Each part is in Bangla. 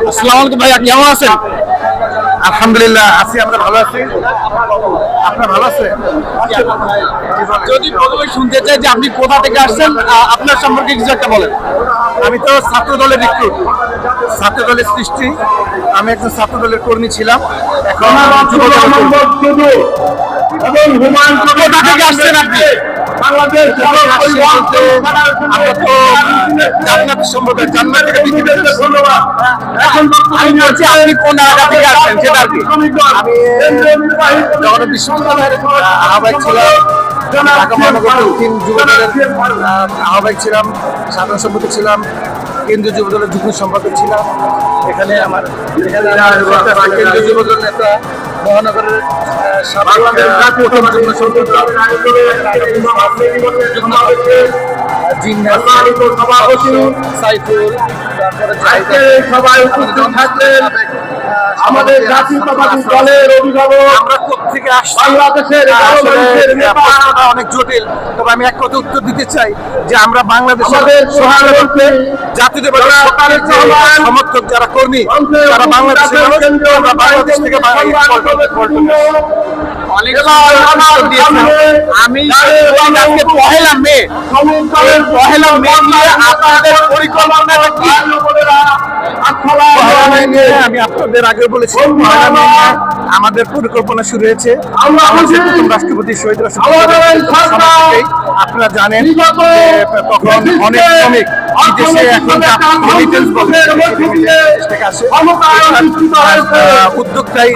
আসসালামু আলাইকুম ভাইয়া, কেমন আছেন? আলহামদুলিল্লাহ আছি, আমরা ভালো আছি। আপনার ভালো আছে? যদি প্রথমে শুনতে চাই যে আপনি কোথা থেকে আসছেন, আপনার সম্পর্কে কিছু একটা বলেন। আমি তো ছাত্র দলের রিক্রুট, ছাত্র দলের সৃষ্টি। আমি একজন ছাত্র দলের কর্মী ছিলাম, এখন যুব দলের কর্মী। কোথা থেকে আসছেন আপনি? বাংলাদেশ আমরা তো জান্নাত সম্পর্কে জান্নাত থেকে পৃথিবীতে ধন্যবাদ। এখন আমি বলছি আপনি কোন এলাকা থেকে আসছেন সেটা আর কি। আমি জগন্নাথ বিশ্ববিদ্যালয়ের আহ্বায়ক ছিলাম, ঢাকা মহানগর দক্ষিণ যুব দলের আহ্বায়ক ছিলাম, সাধারণ সম্পাদক ছিলাম, কেন্দ্রীয় যুব দলের যুগ্ম সম্পাদক ছিলাম। এখানে আমার কেন্দ্রীয় যুব দল নেতা মহানগরের প্রথম যুগ্ম সম্পাদক সাইফুল, আমাদের জাতীয়তাবাদী দলের অভিভাবক, আমরা কোথেকে আসছি, বাংলাদেশের অনেক জটিল। তবে আমি এক কথা উত্তর দিতে চাই যে আমরা বাংলাদেশের জাতীয়তাবাদী সরকারের যে সমর্থক যারা কর্মী, যারা বাংলাদেশের আমরা বাংলাদেশ থেকে আমি আজকে পহেলা মে নিয়ে আপনাদের পরিকল্পনাটা কি? আমি আপনাদের আগে বলেছি আমাদের পরিকল্পনা শুরু হয়েছে। প্রথম রাষ্ট্রপতি শহীদ আপনারা জানেন তখন অনেক শ্রমিক বিদেশে এখন উদ্যোক্তাই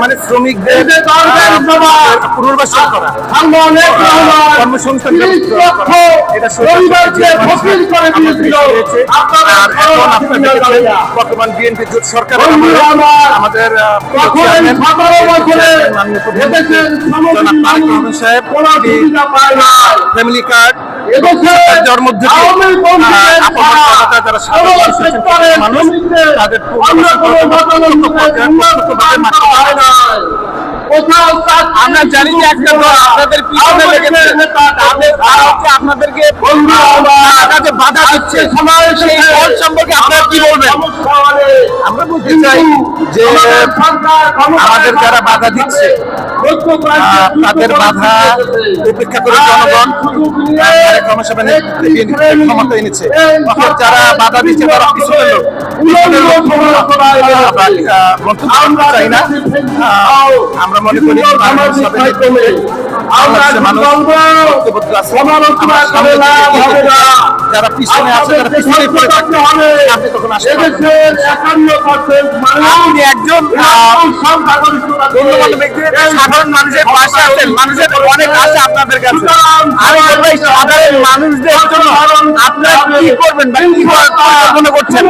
মানে শ্রমিকদের পুনর্বাসন করা, কর্মসংস্থান এটা বর্তমান বিএনপি জোট সরকার আমাদের সাহেব ফ্যামিলি কার্ড যার মধ্যে যারা মানুষ তাদের আমরা জানি যে একটা দল আপনাদের পিছনে লেগেছে, আপনাদেরকে বাধা দিচ্ছে, সেই দল সম্পর্কে আপনারা কি বলবেন? আমরা বলতে চাই যে আমাদের যারা বাধা দিচ্ছে তাদের বাধা উপেক্ষা করে জনগণ ক্ষমতা এনেছে। যারা বাধা দিচ্ছে তারা পিছনের লোক, চাই না। আমরা মনে করি যারা পিছনে আছে তারা পিছনে পড়ে থাকতে হবে। আপনি তখন আপনি একজন সাধারণ মানুষের পাশে আছেন, মানুষের অনেক আশা আপনাদের কাছে। আমি বলবো সাধারণ মানুষদের জন্য আপনারা কি করবেন বা কি পরিকল্পনা করছেন?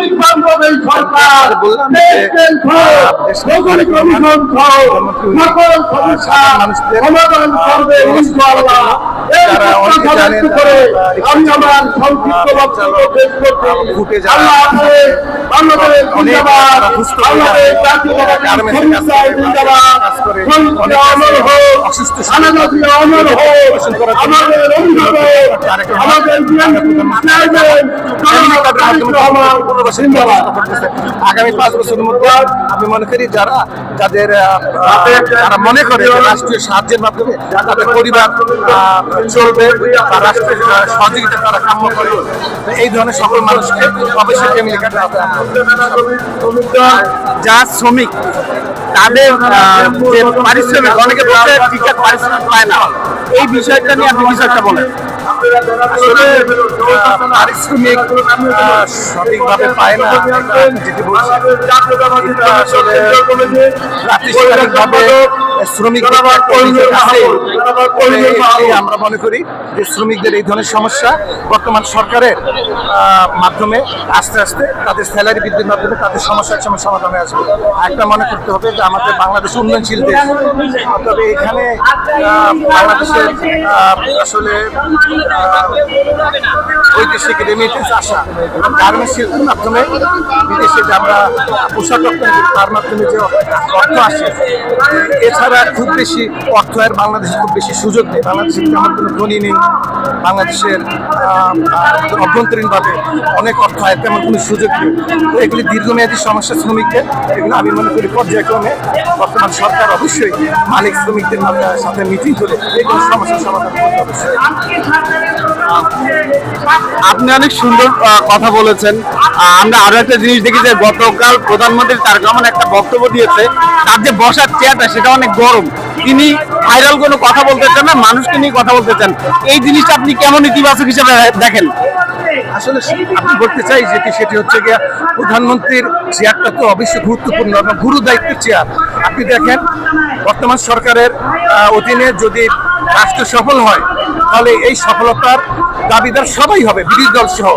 আগামী 5 বছরের মধ্যে আমি মনে করি যারা মনে করে রাষ্ট্রীয় সাহায্যের মাধ্যমে তাদের পরিবার চলবে বা রাষ্ট্রের সহযোগিতা তারা কাম্য করে, এই ধরনের সকল মানুষকে অবশ্যই ফ্যামিলি কার্ড যা শ্রমিক তাদের যে পারিশ্রমিক, অনেকে বলতে ঠিকঠাক পারিশ্রমিক পায় না, এই বিষয়টা নিয়ে আপনি কিছু একটা বলেন। পারিশ্রমিক সঠিকভাবে পায় না যেটি বলছি, আসলে প্রাতিষ্ঠানিকভাবে শ্রমিকদের আমরা মনে করি যে শ্রমিকদের এই ধরনের সমস্যা বর্তমান সরকারের মাধ্যমে আস্তে আস্তে তাদের স্যালারি বৃদ্ধির মাধ্যমে তাদের সমস্যার সময় সমাধানে আসবে। একটা মনে করতে হবে যে আমাদের বাংলাদেশ উন্নয়নশীল দেশ, তবে এখানে বাংলাদেশের আসলে বৈদেশিক রেমিটেন্স আসা এবং গার্মেন্টস শিল্পের মাধ্যমে বিদেশে যে আমরা পোশাক রপ্তানি করি তার মাধ্যমে যে অর্থ আসে, এছাড়া তারা খুব বেশি অর্থ আর বাংলাদেশে খুব বেশি সুযোগ নেই। বাংলাদেশের তেমন কোনো ধনী নেই। বাংলাদেশের অভ্যন্তরীণভাবে অনেক অর্থ আয় তেমন কোনো সুযোগ নেই। তো এগুলি দীর্ঘমেয়াদী সমস্যা শ্রমিকদের, এগুলো আমি মনে করি পর্যায়ক্রমে বর্তমান সরকার অবশ্যই মালিক শ্রমিকদের সাথে মিটিং করে এগুলো সমস্যার সমাধান করতে অবশ্যই। আপনি অনেক সুন্দর কথা বলেছেন। আমরা আরো একটা জিনিস দেখি যে গতকাল প্রধানমন্ত্রী তারেক রহমান একটা বক্তব্য দিয়েছে, তার যে বসার চেয়ারটা সেটা অনেক গরম। তিনি ভাইরাল কোনো কথা বলতে চান না, মানুষকে নিয়ে কথা বলতে চান। এই জিনিসটা আপনি কেমন ইতিবাচক হিসেবে দেখেন? আসলে আপনি বলতে চাই যেটি সেটি হচ্ছে গিয়া প্রধানমন্ত্রীর চেয়ারটা তো অবশ্যই গুরুত্বপূর্ণ এবং গুরু দায়িত্বের চেয়ার। আপনি দেখেন বর্তমান সরকারের অধীনে যদি রাষ্ট্র সফল হয় তাহলে এই সফলতার দাবিদার সবাই হবে, বিরোধী দল সহ।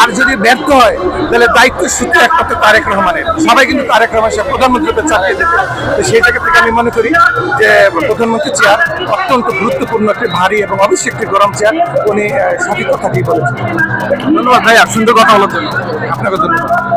আর যদি ব্যর্থ হয় তাহলে দায়িত্ব সূত্রে একমাত্র তারেক রহমানের। সবাই কিন্তু তারেক রহমান সাহেব প্রধানমন্ত্রীকে চাপিয়ে দেবে। তো সেই জায়গা থেকে আমি মনে করি যে প্রধানমন্ত্রী চেয়ার অত্যন্ত গুরুত্বপূর্ণ একটি ভারী এবং অবশ্যই একটি গরম চেয়ার। উনি সঠিক কথাটি বলেছেন। ধন্যবাদ ভাইয়া, সুন্দর কথা বলেছেন। আপনাকে ধন্যবাদ।